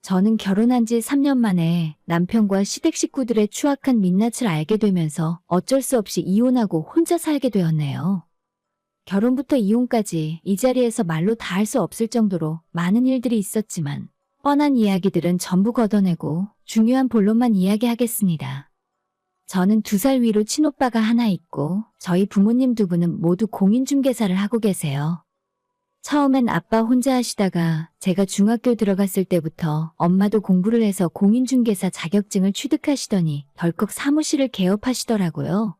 저는 결혼한 지 3년 만에 남편과 시댁 식구들의 추악한 민낯을 알게 되면서 어쩔 수 없이 이혼하고 혼자 살게 되었네요. 결혼부터 이혼까지 이 자리에서 말로 다 할 수 없을 정도로 많은 일들이 있었지만 뻔한 이야기들은 전부 걷어내고 중요한 본론만 이야기하겠습니다. 저는 2살 위로 친오빠가 하나 있고 저희 부모님 두 분은 모두 공인중개사를 하고 계세요. 처음엔 아빠 혼자 하시다가 제가 중학교 들어갔을 때부터 엄마도 공부를 해서 공인중개사 자격증을 취득하시더니 덜컥 사무실을 개업하시더라고요.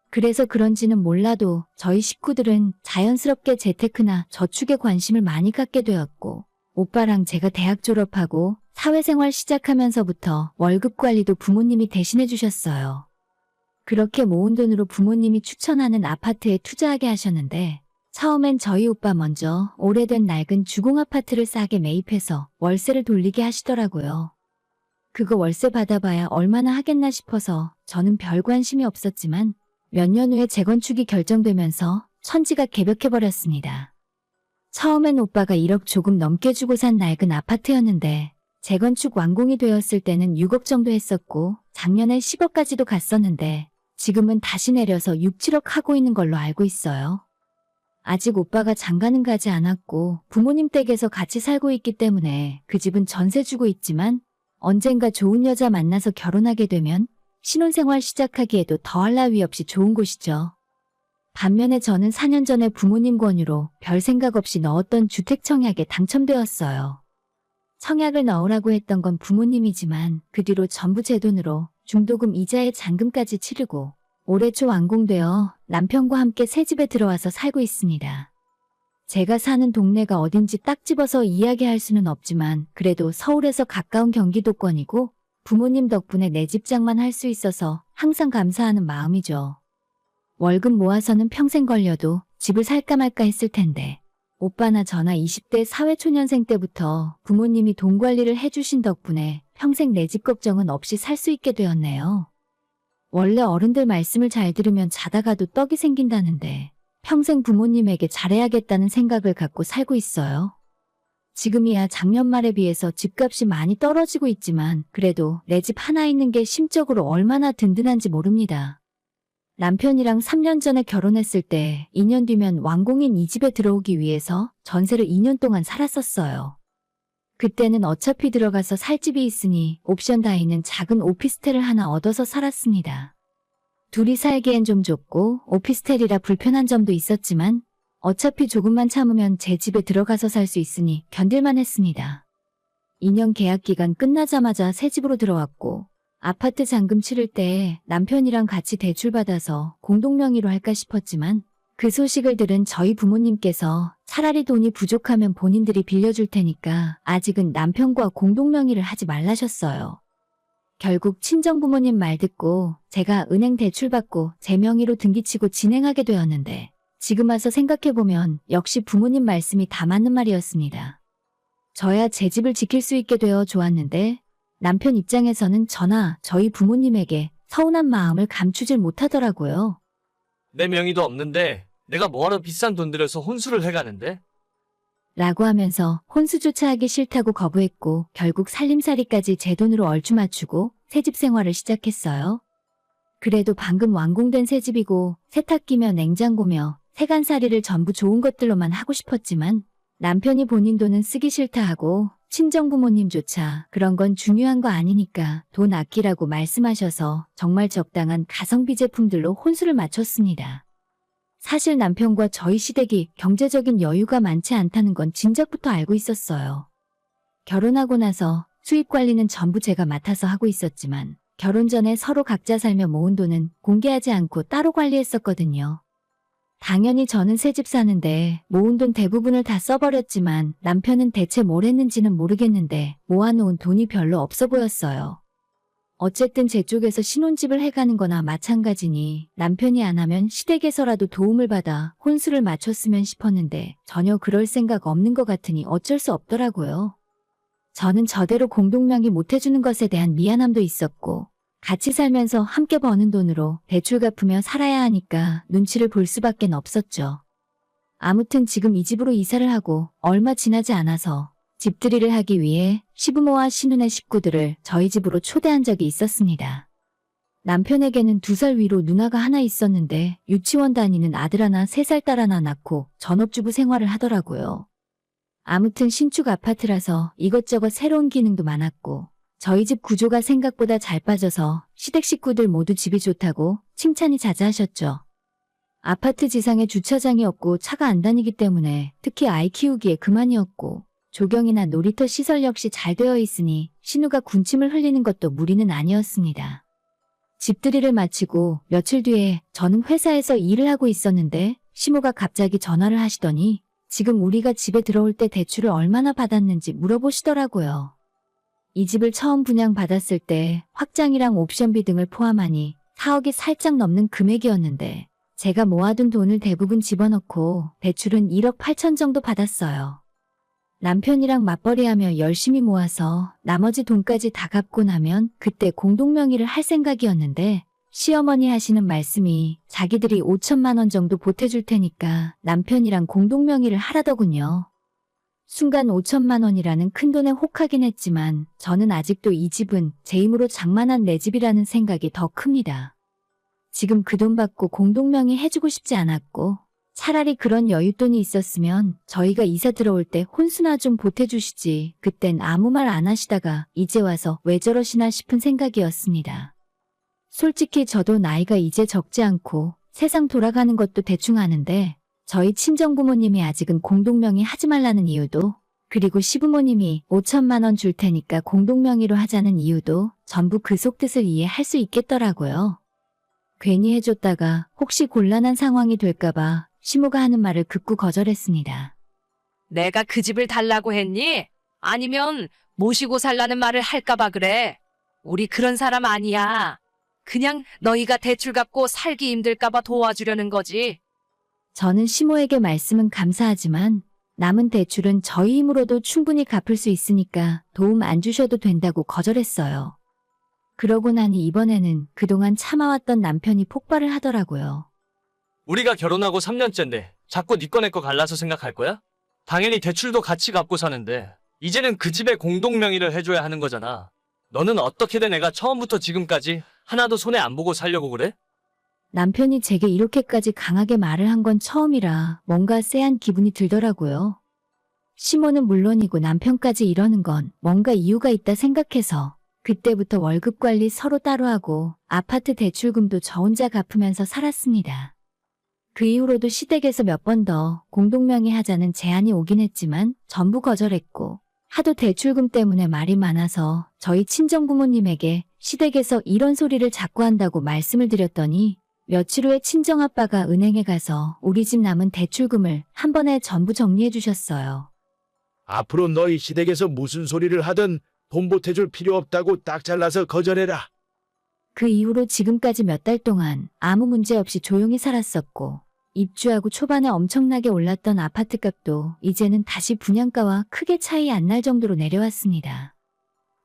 그래서 그런지는 몰라도 저희 식구들은 자연스럽게 재테크나 저축에 관심을 많이 갖게 되었고 오빠랑 제가 대학 졸업하고 사회생활 시작하면서부터 월급 관리도 부모님이 대신해 주셨어요. 그렇게 모은 돈으로 부모님이 추천하는 아파트에 투자하게 하셨는데 처음엔 저희 오빠 먼저 오래된 낡은 주공아파트를 싸게 매입해서 월세를 돌리게 하시더라고요. 그거 월세 받아봐야 얼마나 하겠나 싶어서 저는 별 관심이 없었지만 몇 년 후에 재건축이 결정되면서 천지가 개벽해버렸습니다. 처음엔 오빠가 1억 조금 넘게 주고 산 낡은 아파트였는데 재건축 완공이 되었을 때는 6억 정도 했었고 작년에 10억까지도 갔었는데 지금은 다시 내려서 6, 7억 하고 있는 걸로 알고 있어요. 아직 오빠가 장가는 가지 않았고 부모님 댁에서 같이 살고 있기 때문에 그 집은 전세 주고 있지만 언젠가 좋은 여자 만나서 결혼하게 되면 신혼생활 시작하기에도 더할 나위 없이 좋은 곳이죠. 반면에 저는 4년 전에 부모님 권유로 별 생각 없이 넣었던 주택 청약에 당첨되었어요. 청약을 넣으라고 했던 건 부모님이지만 그 뒤로 전부 제 돈으로 중도금 이자에 잔금까지 치르고 올해 초 완공되어 남편과 함께 새 집에 들어와서 살고 있습니다. 제가 사는 동네가 어딘지 딱 집어서 이야기할 수는 없지만 그래도 서울에서 가까운 경기도권이고 부모님 덕분에 내 집장만 할 수 있어서 항상 감사하는 마음이죠. 월급 모아서는 평생 걸려도 집을 살까 말까 했을 텐데 오빠나 저나 20대 사회초년생 때부터 부모님이 돈 관리를 해주신 덕분에 평생 내 집 걱정은 없이 살 수 있게 되었네요. 원래 어른들 말씀을 잘 들으면 자다가도 떡이 생긴다는데 평생 부모님에게 잘해야겠다는 생각을 갖고 살고 있어요. 지금이야 작년 말에 비해서 집값이 많이 떨어지고 있지만 그래도 내 집 하나 있는 게 심적으로 얼마나 든든한지 모릅니다. 남편이랑 3년 전에 결혼했을 때 2년 뒤면 완공인 이 집에 들어오기 위해서 전세를 2년 동안 살았었어요. 그때는 어차피 들어가서 살 집이 있으니 옵션 다 있는 작은 오피스텔을 하나 얻어서 살았습니다. 둘이 살기엔 좀 좁고 오피스텔이라 불편한 점도 있었지만 어차피 조금만 참으면 제 집에 들어가서 살 수 있으니 견딜만 했습니다. 2년 계약 기간 끝나자마자 새 집으로 들어왔고 아파트 잔금 치를 때 남편이랑 같이 대출받아서 공동명의로 할까 싶었지만 그 소식을 들은 저희 부모님께서 차라리 돈이 부족하면 본인들이 빌려줄 테니까 아직은 남편과 공동명의를 하지 말라셨어요. 결국 친정부모님 말 듣고 제가 은행 대출받고 제 명의로 등기치고 진행하게 되었는데 지금 와서 생각해보면 역시 부모님 말씀이 다 맞는 말이었습니다. 저야 제 집을 지킬 수 있게 되어 좋았는데 남편 입장에서는 저나 저희 부모님에게 서운한 마음을 감추질 못하더라고요. 내 명의도 없는데 내가 뭐하러 비싼 돈 들여서 혼수를 해가는데? 라고 하면서 혼수조차 하기 싫다고 거부했고 결국 살림살이까지 제 돈으로 얼추 맞추고 새집 생활을 시작했어요. 그래도 방금 완공된 새집이고 세탁기며 냉장고며 세간살이를 전부 좋은 것들로만 하고 싶었지만 남편이 본인 돈은 쓰기 싫다 하고 친정부모님조차 그런 건 중요한 거 아니니까 돈 아끼라고 말씀하셔서 정말 적당한 가성비 제품들로 혼수를 맞췄습니다. 사실 남편과 저희 시댁이 경제적인 여유가 많지 않다는 건 진작부터 알고 있었어요. 결혼하고 나서 수입 관리는 전부 제가 맡아서 하고 있었지만 결혼 전에 서로 각자 살며 모은 돈은 공개하지 않고 따로 관리했었거든요. 당연히 저는 새집 사는데 모은 돈 대부분을 다 써버렸지만 남편은 대체 뭘 했는지는 모르겠는데 모아놓은 돈이 별로 없어 보였어요. 어쨌든 제 쪽에서 신혼집을 해가는 거나 마찬가지니 남편이 안 하면 시댁에서라도 도움을 받아 혼수를 맞췄으면 싶었는데 전혀 그럴 생각 없는 것 같으니 어쩔 수 없더라고요. 저는 저대로 공동명의 못 해주는 것에 대한 미안함도 있었고 같이 살면서 함께 버는 돈으로 대출 갚으며 살아야 하니까 눈치를 볼 수밖엔 없었죠. 아무튼 지금 이 집으로 이사를 하고 얼마 지나지 않아서 집들이를 하기 위해 시부모와 신혼의 식구들을 저희 집으로 초대한 적이 있었습니다. 남편에게는 2살 위로 누나가 하나 있었는데 유치원 다니는 아들 하나, 3살 딸 하나 낳고 전업주부 생활을 하더라고요. 아무튼 신축 아파트라서 이것저것 새로운 기능도 많았고 저희 집 구조가 생각보다 잘 빠져서 시댁 식구들 모두 집이 좋다고 칭찬이 자자하셨죠. 아파트 지상에 주차장이 없고 차가 안 다니기 때문에 특히 아이 키우기에 그만이었고 조경이나 놀이터 시설 역시 잘 되어 있으니 신우가 군침을 흘리는 것도 무리는 아니었습니다. 집들이를 마치고 며칠 뒤에 저는 회사에서 일을 하고 있었는데 시모가 갑자기 전화를 하시더니 지금 우리가 집에 들어올 때 대출을 얼마나 받았는지 물어보시더라고요. 이 집을 처음 분양받았을 때 확장이랑 옵션비 등을 포함하니 4억이 살짝 넘는 금액이었는데 제가 모아둔 돈을 대부분 집어넣고 대출은 1억 8천 정도 받았어요. 남편이랑 맞벌이하며 열심히 모아서 나머지 돈까지 다 갚고 나면 그때 공동명의를 할 생각이었는데 시어머니 하시는 말씀이 자기들이 5천만 원 정도 보태줄 테니까 남편이랑 공동명의를 하라더군요. 순간 5천만 원이라는 큰돈에 혹하긴 했지만 저는 아직도 이 집은 제 힘으로 장만한 내 집이라는 생각이 더 큽니다. 지금 그 돈 받고 공동명의 해주고 싶지 않았고 차라리 그런 여윳돈이 있었으면 저희가 이사 들어올 때 혼수나 좀 보태주시지 그땐 아무 말 안 하시다가 이제 와서 왜 저러시나 싶은 생각이었습니다. 솔직히 저도 나이가 이제 적지 않고 세상 돌아가는 것도 대충 아는데 저희 친정부모님이 아직은 공동명의 하지 말라는 이유도 그리고 시부모님이 5천만 원 줄 테니까 공동명의로 하자는 이유도 전부 그 속뜻을 이해할 수 있겠더라고요. 괜히 해줬다가 혹시 곤란한 상황이 될까봐 시모가 하는 말을 극구 거절했습니다. 내가 그 집을 달라고 했니? 아니면 모시고 살라는 말을 할까봐 그래. 우리 그런 사람 아니야. 그냥 너희가 대출 갚고 살기 힘들까봐 도와주려는 거지. 저는 시모에게 말씀은 감사하지만 남은 대출은 저희 힘으로도 충분히 갚을 수 있으니까 도움 안 주셔도 된다고 거절했어요. 그러고 나니 이번에는 그동안 참아왔던 남편이 폭발을 하더라고요. 우리가 결혼하고 3년째인데 자꾸 네 거 내 거 갈라서 생각할 거야? 당연히 대출도 같이 갚고 사는데 이제는 그 집에 공동명의를 해줘야 하는 거잖아. 너는 어떻게든 내가 처음부터 지금까지 하나도 손해 안 보고 살려고 그래? 남편이 제게 이렇게까지 강하게 말을 한 건 처음이라 뭔가 쎄한 기분이 들더라고요. 시모는 물론이고 남편까지 이러는 건 뭔가 이유가 있다 생각해서 그때부터 월급 관리 서로 따로 하고 아파트 대출금도 저 혼자 갚으면서 살았습니다. 그 이후로도 시댁에서 몇 번 더 공동명의 하자는 제안이 오긴 했지만 전부 거절했고 하도 대출금 때문에 말이 많아서 저희 친정부모님에게 시댁에서 이런 소리를 자꾸 한다고 말씀을 드렸더니 며칠 후에 친정아빠가 은행에 가서 우리 집 남은 대출금을 한 번에 전부 정리해 주셨어요. 앞으로 너희 시댁에서 무슨 소리를 하든 돈 보태줄 필요 없다고 딱 잘라서 거절해라. 그 이후로 지금까지 몇 달 동안 아무 문제 없이 조용히 살았었고 입주하고 초반에 엄청나게 올랐던 아파트값도 이제는 다시 분양가와 크게 차이 안 날 정도로 내려왔습니다.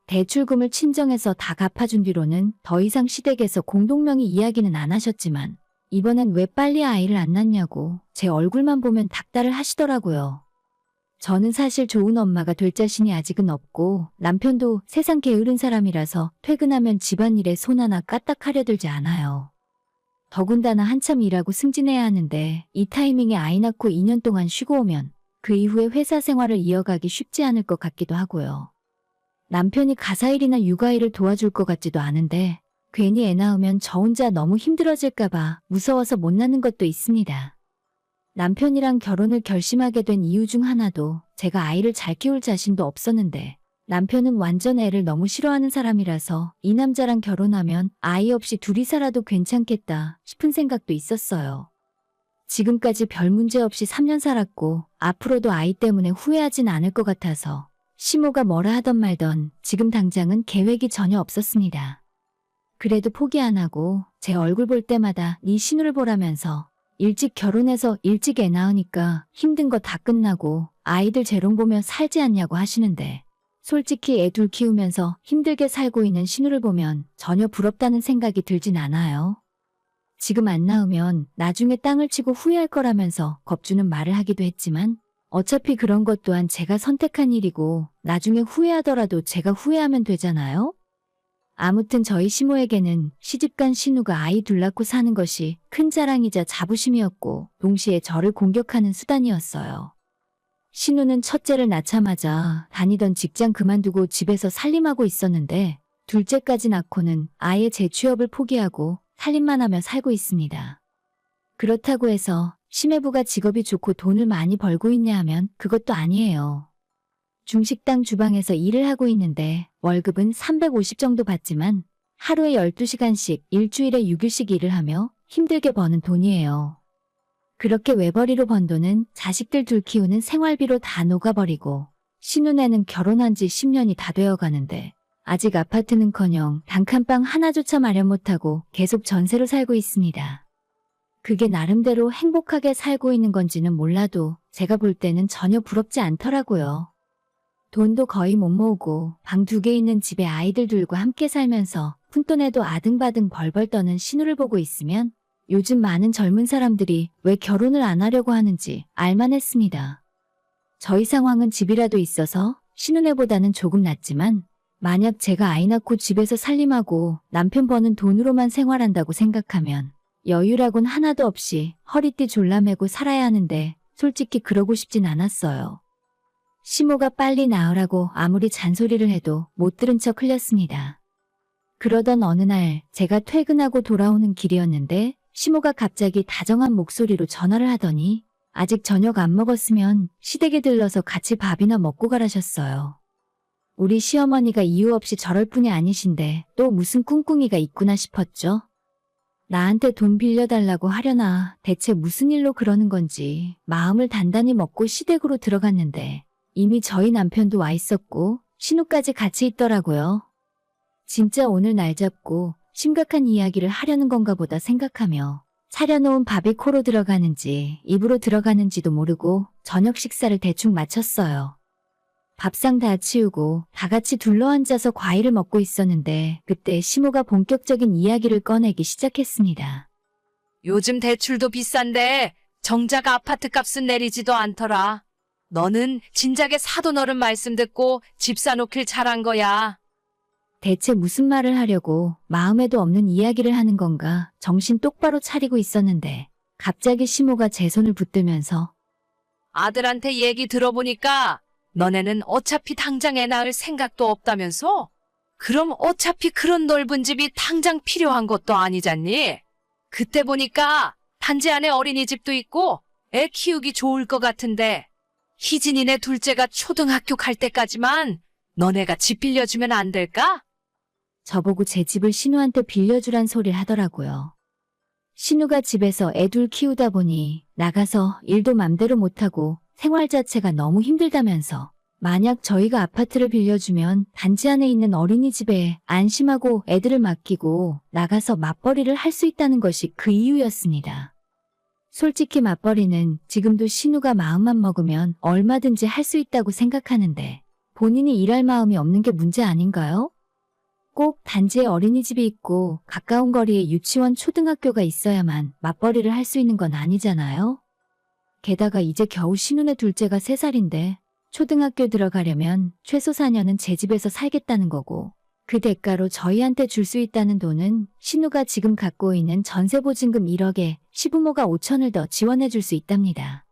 대출금을 친정에서 다 갚아준 뒤로는 더 이상 시댁에서 공동명의 이야기는 안 하셨지만 이번엔 왜 빨리 아이를 안 낳냐고 제 얼굴만 보면 닥달을 하시더라고요. 저는 사실 좋은 엄마가 될 자신이 아직은 없고 남편도 세상 게으른 사람이라서 퇴근하면 집안일에 손 하나 까딱하려 들지 않아요. 더군다나 한참 일하고 승진해야 하는데 이 타이밍에 아이 낳고 2년 동안 쉬고 오면 그 이후에 회사 생활을 이어가기 쉽지 않을 것 같기도 하고요. 남편이 가사일이나 육아일을 도와줄 것 같지도 않은데 괜히 애 낳으면 저 혼자 너무 힘들어질까봐 무서워서 못 낳는 것도 있습니다. 남편이랑 결혼을 결심하게 된 이유 중 하나도 제가 아이를 잘 키울 자신도 없었는데 남편은 완전 애를 너무 싫어하는 사람이라서 이 남자랑 결혼하면 아이 없이 둘이 살아도 괜찮겠다 싶은 생각도 있었어요. 지금까지 별 문제 없이 3년 살았고 앞으로도 아이 때문에 후회하진 않을 것 같아서 시모가 뭐라 하던 말던 지금 당장은 계획이 전혀 없었습니다. 그래도 포기 안 하고 제 얼굴 볼 때마다 네 신우를 보라면서 일찍 결혼해서 일찍 애 낳으니까 힘든 거 다 끝나고 아이들 재롱 보며 살지 않냐고 하시는데 솔직히 애 둘 키우면서 힘들게 살고 있는 신우를 보면 전혀 부럽다는 생각이 들진 않아요. 지금 안 낳으면 나중에 땅을 치고 후회할 거라면서 겁주는 말을 하기도 했지만 어차피 그런 것 또한 제가 선택한 일이고 나중에 후회하더라도 제가 후회하면 되잖아요? 아무튼 저희 시모에게는 시집간 신우가 아이 둘 낳고 사는 것이 큰 자랑이자 자부심이었고 동시에 저를 공격하는 수단이었어요. 신우는 첫째를 낳자마자 다니던 직장 그만두고 집에서 살림하고 있었는데 둘째까지 낳고는 아예 재취업을 포기하고 살림만 하며 살고 있습니다. 그렇다고 해서 심해부가 직업이 좋고 돈을 많이 벌고 있냐 하면 그것도 아니에요. 중식당 주방에서 일을 하고 있는데 월급은 350 정도 받지만 하루에 12시간씩 일주일에 6일씩 일을 하며 힘들게 버는 돈이에요. 그렇게 외벌이로 번 돈은 자식들 둘 키우는 생활비로 다 녹아버리고 신혼에는 결혼한 지 10년이 다 되어 가는데 아직 아파트는커녕 단칸방 하나조차 마련 못하고 계속 전세로 살고 있습니다. 그게 나름대로 행복하게 살고 있는 건지는 몰라도 제가 볼 때는 전혀 부럽지 않더라고요. 돈도 거의 못 모으고 방 2개 있는 집에 아이들 둘과 함께 살면서 푼돈에도 아등바등 벌벌 떠는 신우를 보고 있으면 요즘 많은 젊은 사람들이 왜 결혼을 안 하려고 하는지 알만했습니다. 저희 상황은 집이라도 있어서 신혼애보다는 조금 낫지만 만약 제가 아이 낳고 집에서 살림하고 남편 버는 돈으로만 생활한다고 생각하면 여유라곤 하나도 없이 허리띠 졸라매고 살아야 하는데 솔직히 그러고 싶진 않았어요. 시모가 빨리 나으라고 아무리 잔소리를 해도 못 들은 척 흘렸습니다. 그러던 어느 날 제가 퇴근하고 돌아오는 길이었는데 시모가 갑자기 다정한 목소리로 전화를 하더니 아직 저녁 안 먹었으면 시댁에 들러서 같이 밥이나 먹고 가라셨어요. 우리 시어머니가 이유 없이 저럴 뿐이 아니신데 또 무슨 꿍꿍이가 있구나 싶었죠. 나한테 돈 빌려달라고 하려나 대체 무슨 일로 그러는 건지 마음을 단단히 먹고 시댁으로 들어갔는데 이미 저희 남편도 와 있었고 신우까지 같이 있더라고요. 진짜 오늘 날 잡고 심각한 이야기를 하려는 건가 보다 생각하며 차려놓은 밥이 코로 들어가는지 입으로 들어가는지도 모르고 저녁 식사를 대충 마쳤어요. 밥상 다 치우고 다 같이 둘러앉아서 과일을 먹고 있었는데 그때 시모가 본격적인 이야기를 꺼내기 시작했습니다. 요즘 대출도 비싼데 정작 아파트 값은 내리지도 않더라. 너는 진작에 사돈 어른 말씀 듣고 집 사놓길 잘한 거야. 대체 무슨 말을 하려고 마음에도 없는 이야기를 하는 건가 정신 똑바로 차리고 있었는데 갑자기 시모가 제 손을 붙들면서 아들한테 얘기 들어보니까 너네는 어차피 당장 애 낳을 생각도 없다면서? 그럼 어차피 그런 넓은 집이 당장 필요한 것도 아니잖니? 그때 보니까 단지 안에 어린이집도 있고 애 키우기 좋을 것 같은데 희진이네 둘째가 초등학교 갈 때까지만 너네가 집 빌려주면 안 될까? 저보고 제 집을 신우한테 빌려주란 소리를 하더라고요. 신우가 집에서 애 둘 키우다 보니 나가서 일도 맘대로 못하고 생활 자체가 너무 힘들다면서 만약 저희가 아파트를 빌려주면 단지 안에 있는 어린이집에 안심하고 애들을 맡기고 나가서 맞벌이를 할 수 있다는 것이 그 이유였습니다. 솔직히 맞벌이는 지금도 신우가 마음만 먹으면 얼마든지 할 수 있다고 생각하는데 본인이 일할 마음이 없는 게 문제 아닌가요? 꼭 단지에 어린이집이 있고 가까운 거리에 유치원, 초등학교가 있어야만 맞벌이를 할 수 있는 건 아니잖아요? 게다가 이제 겨우 신우네 둘째가 3살인데 초등학교 들어가려면 최소 4년은 제 집에서 살겠다는 거고 그 대가로 저희한테 줄 수 있다는 돈은 신우가 지금 갖고 있는 전세보증금 1억에 시부모가 5천을 더 지원해 줄 수 있답니다.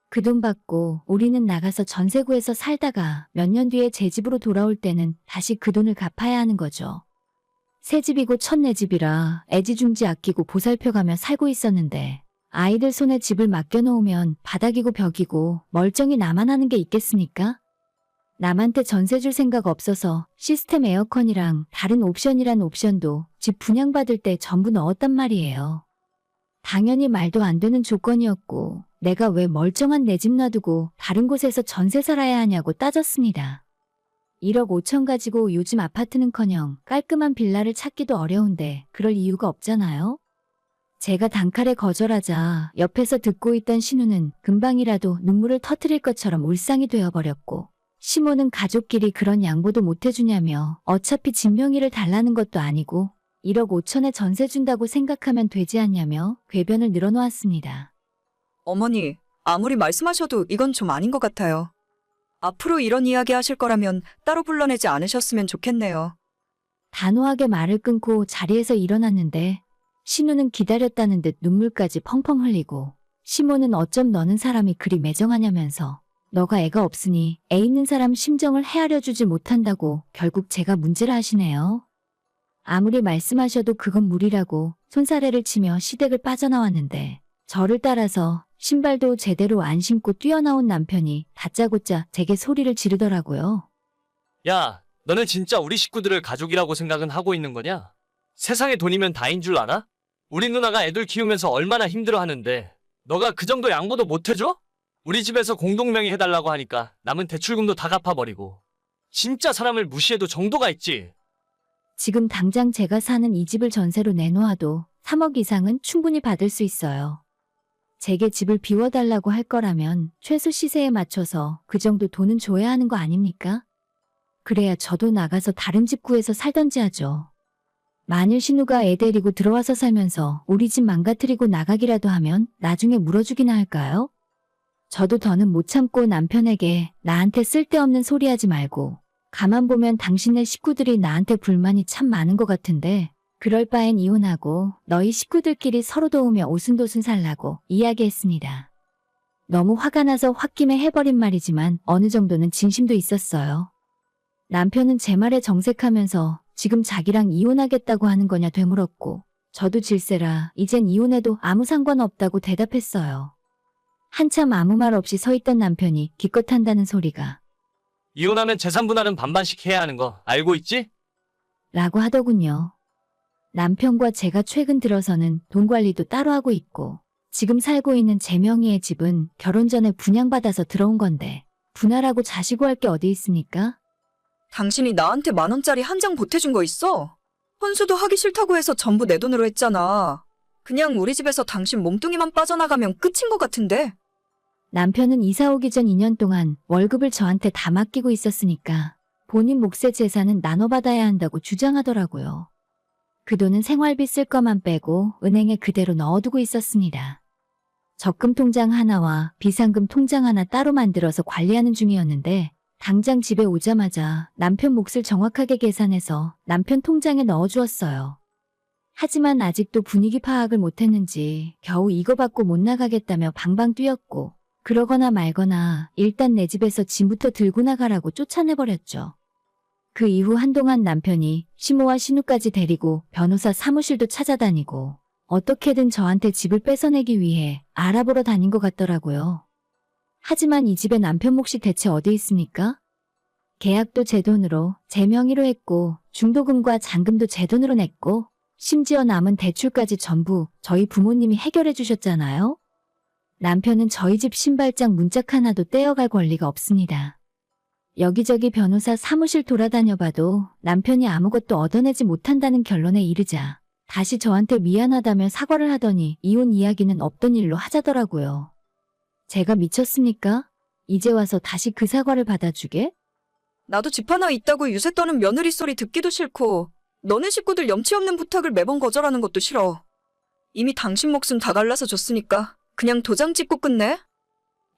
그 돈 받고 우리는 나가서 전세 구해서 살다가 몇 년 뒤에 제 집으로 돌아올 때는 다시 그 돈을 갚아야 하는 거죠. 새 집이고 첫내 집이라 애지중지 아끼고 보살펴가며 살고 있었는데 아이들 손에 집을 맡겨놓으면 바닥이고 벽이고 멀쩡히 나만 하는 게 있겠습니까? 남한테 전세 줄 생각 없어서 시스템 에어컨이랑 다른 옵션이란 옵션도 집 분양받을 때 전부 넣었단 말이에요. 당연히 말도 안 되는 조건이었고 내가 왜 멀쩡한 내 집 놔두고 다른 곳에서 전세 살아야 하냐고 따졌습니다. 1억 5천 가지고 요즘 아파트는커녕 깔끔한 빌라를 찾기도 어려운데 그럴 이유가 없잖아요. 제가 단칼에 거절하자 옆에서 듣고 있던 신우는 금방이라도 눈물을 터뜨릴 것처럼 울상이 되어버렸고 시모는 가족끼리 그런 양보도 못해주냐며 어차피 집 명의를 달라는 것도 아니고 1억 5천에 전세 준다고 생각하면 되지 않냐며 궤변을 늘어놓았습니다. 어머니, 아무리 말씀하셔도 이건 좀 아닌 것 같아요. 앞으로 이런 이야기 하실 거라면 따로 불러내지 않으셨으면 좋겠네요. 단호하게 말을 끊고 자리에서 일어났는데 신우는 기다렸다는 듯 눈물까지 펑펑 흘리고 시모는 어쩜 너는 사람이 그리 매정하냐면서 너가 애가 없으니 애 있는 사람 심정을 헤아려 주지 못한다고 결국 제가 문제라 하시네요. 아무리 말씀하셔도 그건 무리라고 손사래를 치며 시댁을 빠져나왔는데 저를 따라서 신발도 제대로 안 신고 뛰어나온 남편이 다짜고짜 제게 소리를 지르더라고요. 야, 너는 진짜 우리 식구들을 가족이라고 생각은 하고 있는 거냐? 세상에 돈이면 다인 줄 알아? 우리 누나가 애들 키우면서 얼마나 힘들어하는데 너가 그 정도 양보도 못 해줘? 우리 집에서 공동명의 해달라고 하니까 남은 대출금도 다 갚아버리고 진짜 사람을 무시해도 정도가 있지. 지금 당장 제가 사는 이 집을 전세로 내놓아도 3억 이상은 충분히 받을 수 있어요. 제게 집을 비워달라고 할 거라면 최소 시세에 맞춰서 그 정도 돈은 줘야 하는 거 아닙니까? 그래야 저도 나가서 다른 집 구해서 살던지 하죠. 만일 신우가 애 데리고 들어와서 살면서 우리 집 망가뜨리고 나가기라도 하면 나중에 물어주기나 할까요? 저도 더는 못 참고 남편에게 나한테 쓸데없는 소리 하지 말고 가만 보면 당신네 식구들이 나한테 불만이 참 많은 것 같은데 그럴 바엔 이혼하고 너희 식구들끼리 서로 도우며 오순도순 살라고 이야기했습니다. 너무 화가 나서 홧김에 해버린 말이지만 어느 정도는 진심도 있었어요. 남편은 제 말에 정색하면서 지금 자기랑 이혼하겠다고 하는 거냐 되물었고 저도 질세라 이젠 이혼해도 아무 상관없다고 대답했어요. 한참 아무 말 없이 서 있던 남편이 기껏 한다는 소리가 이혼하면 재산 분할은 반반씩 해야 하는 거 알고 있지? 라고 하더군요. 남편과 제가 최근 들어서는 돈 관리도 따로 하고 있고 지금 살고 있는 제 명의의 집은 결혼 전에 분양받아서 들어온 건데 분할하고 자시고 할 게 어디 있습니까? 당신이 나한테 10,000원짜리 한 장 보태준 거 있어? 혼수도 하기 싫다고 해서 전부 내 돈으로 했잖아. 그냥 우리 집에서 당신 몸뚱이만 빠져나가면 끝인 것 같은데. 남편은 이사 오기 전 2년 동안 월급을 저한테 다 맡기고 있었으니까 본인 몫의 재산은 나눠받아야 한다고 주장하더라고요. 그 돈은 생활비 쓸 것만 빼고 은행에 그대로 넣어두고 있었습니다. 적금 통장 하나와 비상금 통장 하나 따로 만들어서 관리하는 중이었는데 당장 집에 오자마자 남편 몫을 정확하게 계산해서 남편 통장에 넣어주었어요. 하지만 아직도 분위기 파악을 못했는지 겨우 이거 받고 못 나가겠다며 방방 뛰었고 그러거나 말거나 일단 내 집에서 짐부터 들고 나가라고 쫓아내버렸죠. 그 이후 한동안 남편이 시모와 신우까지 데리고 변호사 사무실도 찾아다니고 어떻게든 저한테 집을 뺏어내기 위해 알아보러 다닌 것 같더라고요. 하지만 이 집에 남편 몫이 대체 어디 있습니까? 계약도 제 돈으로 제 명의로 했고 중도금과 잔금도 제 돈으로 냈고 심지어 남은 대출까지 전부 저희 부모님이 해결해 주셨잖아요. 남편은 저희 집 신발장 문짝 하나도 떼어갈 권리가 없습니다. 여기저기 변호사 사무실 돌아다녀봐도 남편이 아무것도 얻어내지 못한다는 결론에 이르자 다시 저한테 미안하다며 사과를 하더니 이혼 이야기는 없던 일로 하자더라고요. 제가 미쳤습니까? 이제 와서 다시 그 사과를 받아주게? 나도 집 하나 있다고 유세 떠는 며느리 소리 듣기도 싫고 너네 식구들 염치 없는 부탁을 매번 거절하는 것도 싫어. 이미 당신 목숨 다 갈라서 줬으니까 그냥 도장 찍고 끝내?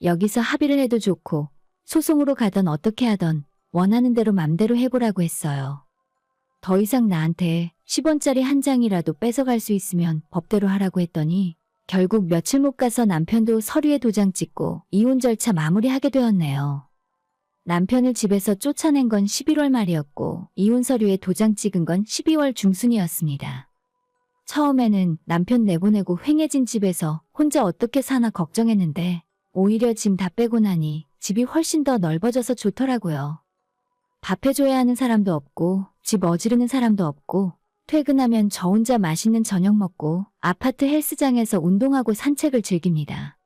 여기서 합의를 해도 좋고 소송으로 가던 어떻게 하던 원하는 대로 맘대로 해보라고 했어요. 더 이상 나한테 10원짜리 한 장이라도 뺏어갈 수 있으면 법대로 하라고 했더니 결국 며칠 못 가서 남편도 서류에 도장 찍고 이혼 절차 마무리하게 되었네요. 남편을 집에서 쫓아낸 건 11월 말이었고 이혼 서류에 도장 찍은 건 12월 중순이었습니다. 처음에는 남편 내보내고 횡해진 집에서 혼자 어떻게 사나 걱정했는데 오히려 짐 다 빼고 나니 집이 훨씬 더 넓어져서 좋더라고요. 밥 해줘야 하는 사람도 없고 집 어지르는 사람도 없고 퇴근하면 저 혼자 맛있는 저녁 먹고 아파트 헬스장에서 운동하고 산책을 즐깁니다.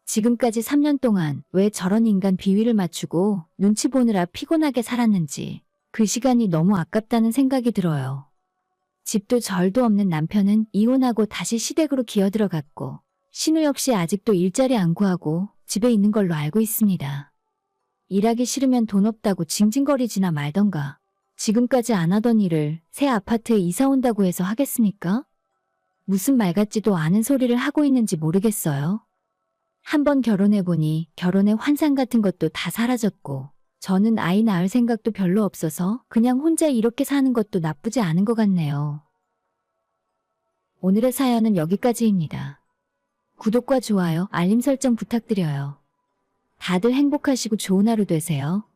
지금까지 3년 동안 왜 저런 인간 비위를 맞추고 눈치 보느라 피곤하게 살았는지 그 시간이 너무 아깝다는 생각이 들어요. 집도 절도 없는 남편은 이혼하고 다시 시댁으로 기어들어갔고 신우 역시 아직도 일자리 안 구하고 집에 있는 걸로 알고 있습니다. 일하기 싫으면 돈 없다고 징징거리지나 말던가 지금까지 안 하던 일을 새 아파트에 이사 온다고 해서 하겠습니까? 무슨 말 같지도 않은 소리를 하고 있는지 모르겠어요. 한번 결혼해보니 결혼의 환상 같은 것도 다 사라졌고, 저는 아이 낳을 생각도 별로 없어서 그냥 혼자 이렇게 사는 것도 나쁘지 않은 것 같네요. 오늘의 사연은 여기까지입니다. 구독과 좋아요, 알림 설정 부탁드려요. 다들 행복하시고 좋은 하루 되세요.